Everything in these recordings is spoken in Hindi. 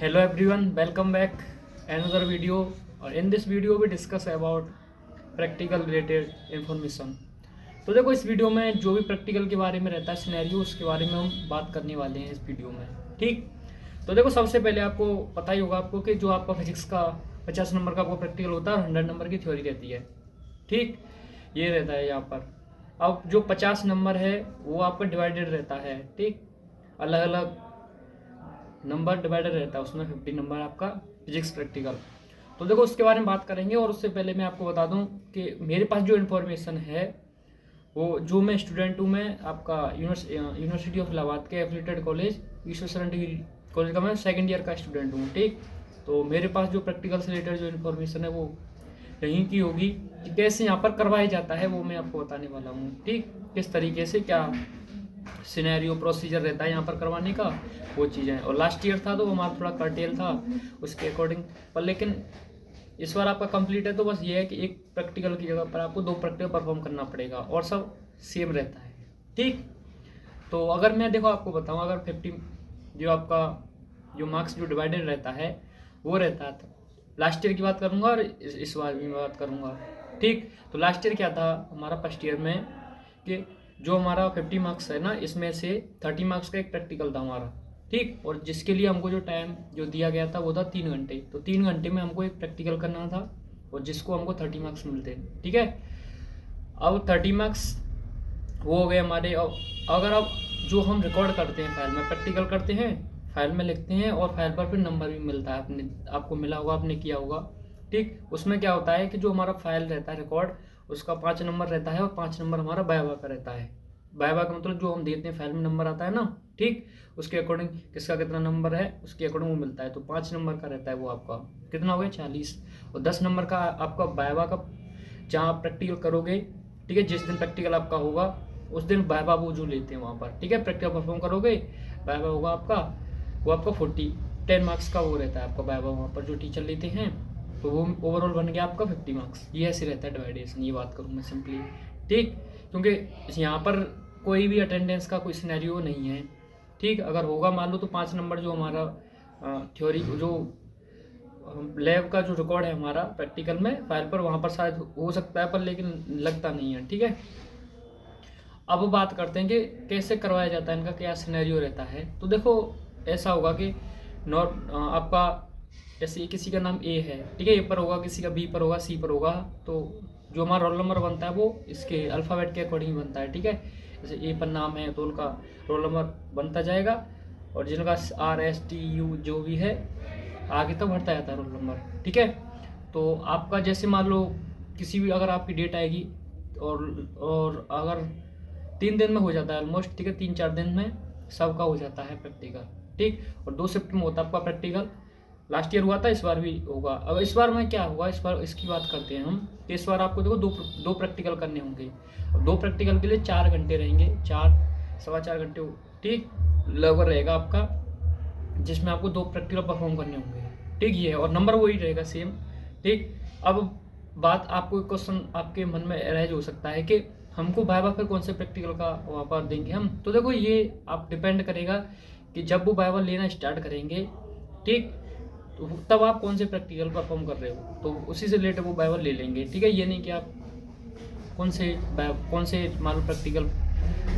Hello everyone, welcome back another video. In this video we discuss about practical related information. तो देखो इस वीडियो में जो भी प्रैक्टिकल के बारे में रहता है सिनेरियो उसके बारे में हम बात करने वाले हैं इस वीडियो में। ठीक, तो देखो सबसे पहले आपको पता ही होगा आपको कि जो आपका फिजिक्स का 50 नंबर का वो प्रैक्टिकल होता है और 100 नंबर की थ्योरी रहती है। ठीक, ये रहता है यहाँ पर। अब जो 50 नंबर है वो आपका डिवाइडेड रहता है। ठीक, अलग अलग नंबर डिवाइडर रहता है, उसमें 50 नंबर आपका फिजिक्स प्रैक्टिकल। तो देखो उसके बारे में बात करेंगे और उससे पहले मैं आपको बता दूं कि मेरे पास जो इन्फॉर्मेशन है वो जो मैं स्टूडेंट हूँ, मैं आपका यूनिवर्सिटी ऑफ इलाहाबाद के affiliated college Visvesvaraya degree college का मैं सेकंड ईयर का स्टूडेंट हूँ। ठीक, तो मेरे पास जो प्रैक्टिकल से रिलेटेड जो इन्फॉर्मेशन है वो यहीं की होगी कि कैसे यहाँ पर करवाया जाता है वो मैं आपको बताने वाला हूँ। ठीक, किस तरीके से क्या सिनेरियो प्रोसीजर रहता है यहाँ पर करवाने का, वो चीज़ें। और लास्ट ईयर था तो हमारा थोड़ा कर्टेल था उसके अकॉर्डिंग पर, लेकिन इस बार आपका कंप्लीट है तो बस ये है कि एक प्रैक्टिकल की जगह पर आपको 2 प्रैक्टिकल परफॉर्म करना पड़ेगा और सब सेम रहता है। ठीक, तो अगर मैं देखो आपको बताऊँ, अगर 50 जो आपका जो मार्क्स जो डिवाइडेड रहता है वो रहता था, लास्ट ईयर की बात करूँगा और इस बार भी मैं बात करूँगा। ठीक, तो लास्ट ईयर क्या था हमारा फर्स्ट ईयर में कि जो हमारा 50 मार्क्स है ना, इसमें से 30 मार्क्स का एक प्रैक्टिकल था हमारा। ठीक, और जिसके लिए हमको जो टाइम जो दिया गया था वो था 3 घंटे। तो 3 घंटे में हमको एक प्रैक्टिकल करना था और जिसको हमको 30 मार्क्स मिलते हैं। ठीक है, अब 30 मार्क्स वो हो गए हमारे। अगर अब जो हम रिकॉर्ड करते हैं फाइल में, प्रैक्टिकल करते हैं फाइल में लिखते हैं और फाइल पर फिर नंबर भी मिलता है, अपने आपको मिला होगा, आपने किया होगा। ठीक, उसमें क्या होता है कि जो हमारा फाइल रहता है रिकॉर्ड उसका 5 नंबर रहता है और 5 नंबर हमारा वाइवा का रहता है। वाइवा का मतलब जो हम देते हैं फाइल में नंबर आता है ना, ठीक, उसके अकॉर्डिंग किसका कितना नंबर है उसके अकॉर्डिंग वो मिलता है। तो 5 नंबर का रहता है वो आपका कितना हो गया 40, और 10 नंबर का आपका वाइवा का जहाँ आप प्रैक्टिकल करोगे। ठीक है, जिस दिन प्रैक्टिकल आपका होगा उस दिन वाइवा वो जो लेते हैं वहाँ पर। ठीक है, प्रैक्टिकल परफॉर्म करोगे वाइवा होगा आपका, वो आपका 10 मार्क्स का वो रहता है आपका वाइवा वहाँ पर जो टीचर लेते हैं। तो वो ओवरऑल बन गया आपका 50 मार्क्स। ये ऐसे रहता है डिवाइडेशन, ये बात करूँ मैं सिंपली। ठीक, क्योंकि यहाँ पर कोई भी अटेंडेंस का कोई सिनेरियो नहीं है। ठीक, अगर होगा मान लो तो 5 नंबर जो हमारा थ्योरी जो लैब का जो रिकॉर्ड है हमारा प्रैक्टिकल में फाइल पर वहाँ पर शायद हो सकता है पर, लेकिन लगता नहीं है। ठीक है, अब बात करते हैं कि कैसे करवाया जाता है, इनका क्या सिनेरियो रहता है। तो देखो ऐसा होगा कि आपका जैसे किसी का नाम ए है, ठीक है, ए पर होगा, किसी का बी पर होगा, सी पर होगा। तो जो हमारा रोल नंबर बनता है वो इसके अल्फ़ाबेट के अकॉर्डिंग बनता है। ठीक है, जैसे ए पर नाम है तो उनका रोल नंबर बनता जाएगा और जिनका RSTU जो भी है आगे तक बढ़ता जाता है रोल नंबर। ठीक है, तो आपका जैसे मान लो किसी भी अगर आपकी डेट आएगी और अगर 3 दिन में हो जाता है ऑलमोस्ट। ठीक है, 3-4 दिन में सबका हो जाता है प्रैक्टिकल। ठीक, और 2 शिफ्ट में होता है आपका प्रैक्टिकल। लास्ट ईयर हुआ था, इस बार भी होगा। अब इस बार में क्या होगा, इस बार इसकी बात करते हैं हम कि इस बार आपको देखो दो प्रैक्टिकल करने होंगे। और 2 प्रैक्टिकल के लिए 4 घंटे रहेंगे, 4-4.25 घंटे ठीक लगभग रहेगा आपका, जिसमें आपको 2 प्रैक्टिकल परफॉर्म करने होंगे। ठीक, ये है और नंबर वही रहेगा सेम। ठीक, अब बात आपको एक क्वेश्चन आपके मन में रह हो सकता है कि हमको वाइवा फिर कौन से प्रैक्टिकल का वहाँ पर देंगे हम। तो देखो ये आप डिपेंड करेगा कि जब वो वाइवा लेना स्टार्ट करेंगे, ठीक, तो तब आप कौन से प्रैक्टिकल परफॉर्म कर रहे हो तो उसी से रिलेटेड वो वाइवा ले लेंगे। ठीक है, ये नहीं कि आप कौन से मान लो प्रैक्टिकल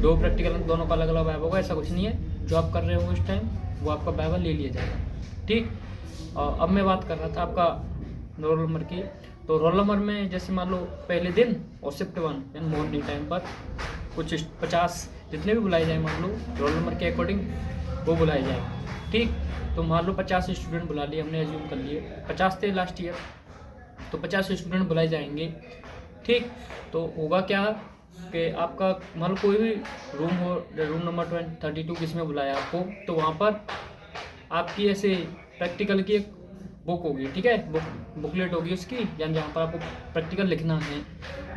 2 प्रैक्टिकल दोनों का अलग अलग वाइवा होगा, ऐसा कुछ नहीं है। जो आप कर रहे हो इस टाइम वो आपका वाइवा ले लिया जाएगा। ठीक, अब मैं बात कर रहा था आपका रोल नंबर की। तो रोल नंबर में जैसे मान लो पहले दिन और शिफ्ट 1 यानी मॉर्निंग टाइम पर कुछ 50 जितने भी बुलाए जाए मान लो रोल नंबर के अकॉर्डिंग वो बुलाए जाए। ठीक, तो मान लो 50 स्टूडेंट बुला लिए हमने, एज्यूम कर लिए 50 थे लास्ट ईयर, तो 50 स्टूडेंट बुलाए जाएंगे। ठीक, तो होगा क्या कि आपका मान लो कोई भी रूम हो, रूम नंबर 32 किस में बुलाया आपको, तो वहाँ पर आपकी ऐसे प्रैक्टिकल की एक बुक होगी। ठीक है, बुकलेट होगी उसकी, यानी जहाँ पर आपको प्रैक्टिकल लिखना है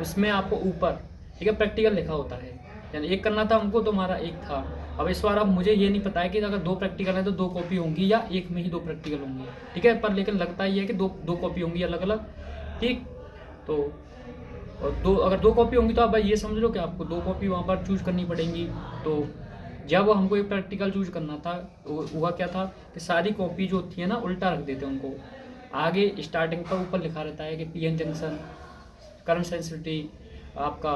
उसमें आपको ऊपर, ठीक है, प्रैक्टिकल लिखा होता है। यानी एक करना था हमको तो हमारा एक था। अब इस बार अब मुझे ये नहीं पता है कि अगर 2 प्रैक्टिकल है तो 2 कॉपी होंगी या एक में ही 2 प्रैक्टिकल होंगी। ठीक है, पर लेकिन लगता ही है कि दो कॉपी होंगी अलग अलग। ठीक, तो और अगर 2 कॉपी होंगी तो आप भाई ये समझ लो कि आपको 2 कॉपी वहाँ पर चूज करनी पड़ेंगी। तो जब हमको एक प्रैक्टिकल चूज करना था तो हुआ क्या था कि सारी कॉपी जो होती है ना उल्टा रख देते हैं उनको। आगे स्टार्टिंग पर ऊपर लिखा रहता है कि पीएन जंक्शन, करंट सेंसिटिविटी, आपका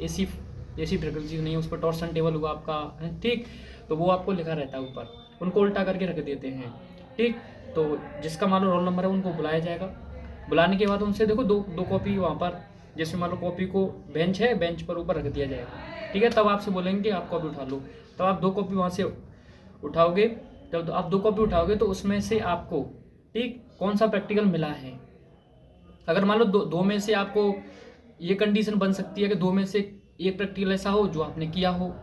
एसी फ्रिक्वेंसी नहीं है, उस पर टॉर्सन टेबल हुआ आपका है, ठीक। तो वो आपको लिखा रहता है ऊपर, उनको उल्टा करके रख देते हैं, ठीक। तो जिसका मान लो रोल नंबर है उनको बुलाया जाएगा। बुलाने के बाद उनसे देखो दो कॉपी वहाँ पर, जैसे मान लो कॉपी को बेंच है, बेंच पर ऊपर रख दिया जाएगा, ठीक है। तब आपसे बोलेंगे कि आप कॉपी उठा लो, तब आप 2 कॉपी वहाँ से उठाओगे। जब आप 2 कॉपी उठाओगे तो उसमें से आपको, ठीक, कौन सा प्रैक्टिकल मिला है। अगर मान लो दो में से आपको ये कंडीशन बन सकती है कि 2 में से एक प्रैक्टिकल ऐसा हो जो आपने किया हो,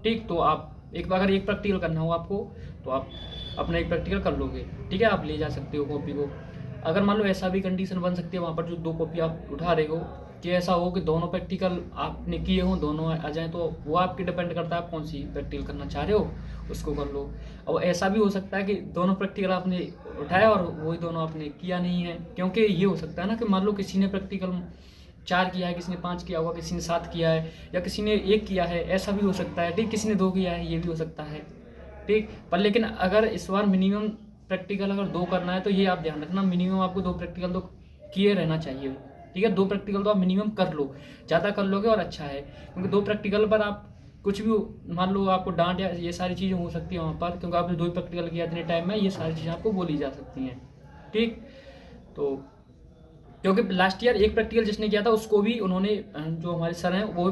ठीक। तो आप अगर एक प्रैक्टिकल करना हो आपको तो आप अपना एक प्रैक्टिकल कर लोगे, ठीक है, आप ले जा सकते हो कॉपी को। अगर मान लो ऐसा भी कंडीशन बन सकती है वहाँ पर जो 2 कॉपी आप उठा रहे हो कि ऐसा हो कि दोनों प्रैक्टिकल आपने किए हों, दोनों आ जाएँ, तो वो आपकी डिपेंड करता है आप कौन सी प्रैक्टिकल करना चाह रहे हो, उसको कर लो। और ऐसा भी हो सकता है कि दोनों प्रैक्टिकल आपने उठाया और वही दोनों आपने किया नहीं है, क्योंकि ये हो सकता है ना कि मान लो किसी ने प्रैक्टिकल 4 किया है, किसी ने 5 किया होगा, किसी ने 7 किया है, या किसी ने 1 किया है, ऐसा भी हो सकता है, ठीक। किसी ने 2 किया है, ये भी हो सकता है, ठीक। पर लेकिन अगर इस बार मिनिमम प्रैक्टिकल अगर 2 करना है तो ये आप ध्यान रखना, मिनिमम आपको 2 प्रैक्टिकल तो किए रहना चाहिए, ठीक है। 2 प्रैक्टिकल तो आप मिनिमम कर लो, ज़्यादा कर लोगे और अच्छा है, क्योंकि 2 प्रैक्टिकल पर आप कुछ भी मान लो आपको डांट या ये सारी चीज़ें हो सकती है वहाँ पर, क्योंकि आपने 2 ही प्रैक्टिकल किया इतने टाइम में, ये सारी चीज़ें आपको बोली जा सकती हैं, ठीक। तो क्योंकि लास्ट ईयर एक प्रैक्टिकल जिसने किया था उसको भी उन्होंने, जो हमारे सर हैं वो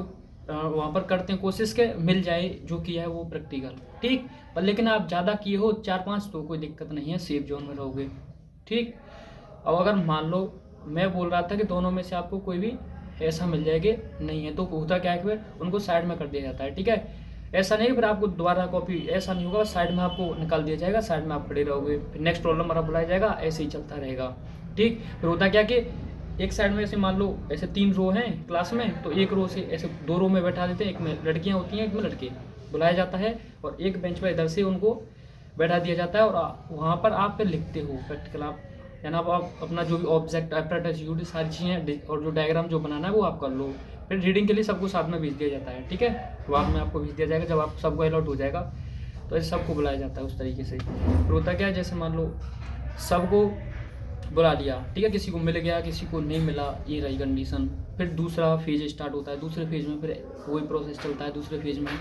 वहाँ पर करते हैं कोशिश के मिल जाए जो किया है वो प्रैक्टिकल, ठीक। पर लेकिन आप ज़्यादा किए हो 4-5 तो कोई दिक्कत नहीं है, सेफ जोन में रहोगे, ठीक। अब अगर मान लो मैं बोल रहा था कि दोनों में से आपको कोई भी ऐसा मिल जाएगी, नहीं है तो होता क्या है कि फिर उनको साइड में कर दिया जाता है, ठीक है। ऐसा नहीं फिर आपको दोबारा कॉपी, ऐसा नहीं होगा, साइड में आपको निकाल दिया जाएगा, साइड में आप खड़े रहोगे, फिर नेक्स्ट रोल नंबर आप बुलाया जाएगा, ऐसे ही चलता रहेगा, ठीक। फिर होता क्या कि एक साइड में ऐसे मान लो ऐसे 3 रो हैं क्लास में, तो एक रो से ऐसे 2 रो में बैठा देते हैं, एक में लड़कियां होती हैं, एक में लड़के, बुलाया जाता है और एक बेंच पर इधर से उनको बैठा दिया जाता है और वहाँ पर आप फिर लिखते हो प्रैक्टिकल, आप यानी आप अपना जो भी ऑब्जेक्ट एपरेटस यूनिट सारी चीज़ें और जो डायग्राम जो बनाना है वो आप कर लो। फिर रीडिंग के लिए सबको साथ में भेज दिया जाता है, ठीक है, बाद में आपको भेज दिया जाएगा जब आप सबको अलॉट हो जाएगा, तो ऐसे सबको बुलाया जाता है उस तरीके से। फिर होता क्या है, जैसे मान लो सबको बुला लिया, ठीक है, किसी को मिल गया किसी को नहीं मिला, ये रही कंडीशन। फिर दूसरा फेज स्टार्ट होता है, दूसरे फेज में फिर वही प्रोसेस चलता है, दूसरे फेज में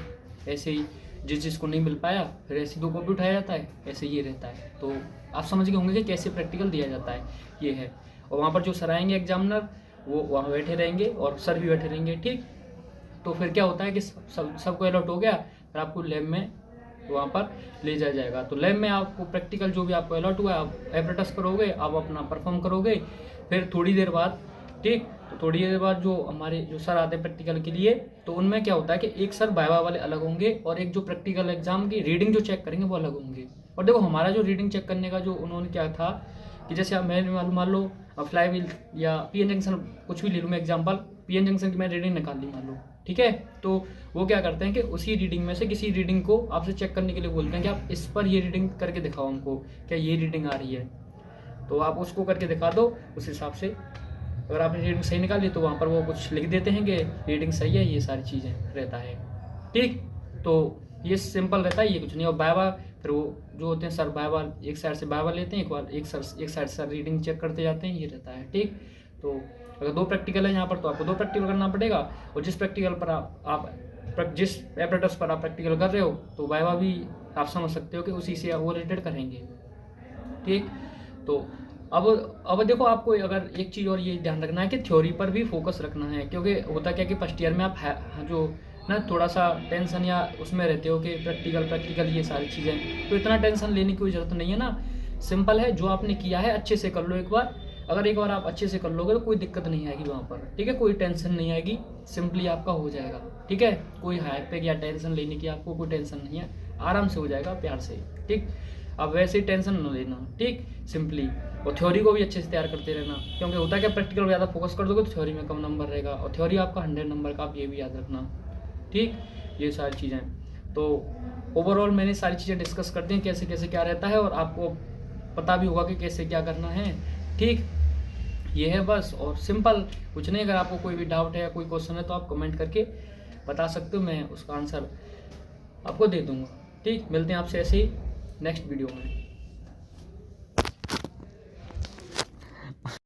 ऐसे ही जिसको नहीं मिल पाया फिर ऐसे 2 कॉपी उठाया जाता है, ऐसे ये रहता है। तो आप समझ गए होंगे कि कैसे प्रैक्टिकल दिया जाता है, ये है। और वहाँ पर जो सर आएंगे एग्जामिनर वो वहाँ बैठे रहेंगे और सर भी बैठे रहेंगे, ठीक। तो फिर क्या होता है कि सबको अलॉट हो गया, फिर आपको लैब में वहाँ पर ले जाया जाएगा। तो लैब में आपको प्रैक्टिकल जो भी आपको अलॉट हुआ है आप एपरेटस करोगे, आप अपना परफॉर्म करोगे। फिर थोड़ी देर बाद, ठीक, तो थोड़ी देर बाद जो हमारे जो सर आते हैं प्रैक्टिकल के लिए, तो उनमें क्या होता है कि एक सर वाइवा वाले अलग होंगे और एक जो प्रैक्टिकल एग्जाम की रीडिंग जो चेक करेंगे वो अलग होंगे। और देखो हमारा जो रीडिंग चेक करने का जो उन्होंने क्या था कि जैसे आप मैंने मान लो फ्लाई व्हील या पीएन जंक्शन कुछ भी ले लूँ मैं एग्जाम्पल, पीएन जंक्शन की मैं रीडिंग निकाल ली मान लो, ठीक है। तो वो क्या करते हैं कि उसी रीडिंग में से किसी रीडिंग को आपसे चेक करने के लिए बोलते हैं कि आप इस पर ये रीडिंग करके दिखाओ हमको, क्या ये रीडिंग आ रही है, तो आप उसको करके दिखा दो। उस हिसाब से अगर आपने रीडिंग सही निकाली तो वहाँ पर वो कुछ लिख देते हैं कि रीडिंग सही है, ये सारी चीज़ें रहता है, ठीक। तो ये सिंपल रहता है, ये कुछ नहीं। और बायबा फिर वो जो होते हैं सर बायबा एक साइड से बायबा लेते हैं, एक साइड से रीडिंग चेक करते जाते हैं, ये रहता है, ठीक। तो अगर 2 प्रैक्टिकल है यहाँ पर तो आपको 2 प्रैक्टिकल करना पड़ेगा, और जिस प्रैक्टिकल पर आप जिस एपरेटस पर आप प्रैक्टिकल कर रहे हो तो वाइवा भी आप समझ सकते हो कि उसी से वो रिलेटेड करेंगे, ठीक। तो अब देखो आपको अगर एक चीज़ और ये ध्यान रखना है कि थ्योरी पर भी फोकस रखना है, क्योंकि होता क्या कि फर्स्ट ईयर में आप जो ना थोड़ा सा टेंशन या उसमें रहते हो कि प्रैक्टिकल ये सारी चीज़ें, तो इतना टेंशन लेने की कोई ज़रूरत नहीं है ना। सिंपल है, जो आपने किया है अच्छे से कर लो एक बार। अगर एक बार आप अच्छे से कर लोगे तो कोई दिक्कत नहीं आएगी वहाँ पर, ठीक है, कोई टेंशन नहीं आएगी, सिंपली आपका हो जाएगा, ठीक है। कोई हाइप या टेंशन लेने की आपको कोई टेंशन नहीं है, आराम से हो जाएगा प्यार से, ठीक। अब वैसे ही टेंशन न लेना, ठीक, सिंपली। और थ्योरी को भी अच्छे से तैयार करते रहना, क्योंकि होता है क्या प्रैक्टिकल ज़्यादा फोकस कर दोगे तो थ्योरी में कम नंबर रहेगा, और थ्योरी आपका 100 नंबर का, आप ये भी याद रखना, ठीक। ये सारी चीज़ें तो ओवरऑल मैंने सारी चीज़ें डिस्कस कर दी कैसे कैसे क्या रहता है, और आपको पता भी होगा कि कैसे क्या करना है, ठीक। ये है बस, और सिंपल कुछ नहीं। अगर आपको कोई भी डाउट है या कोई क्वेश्चन है तो आप कमेंट करके बता सकते हो, मैं उसका आंसर आपको दे दूँगा। ठीक, मिलते हैं आपसे ऐसे ही नेक्स्ट वीडियो में।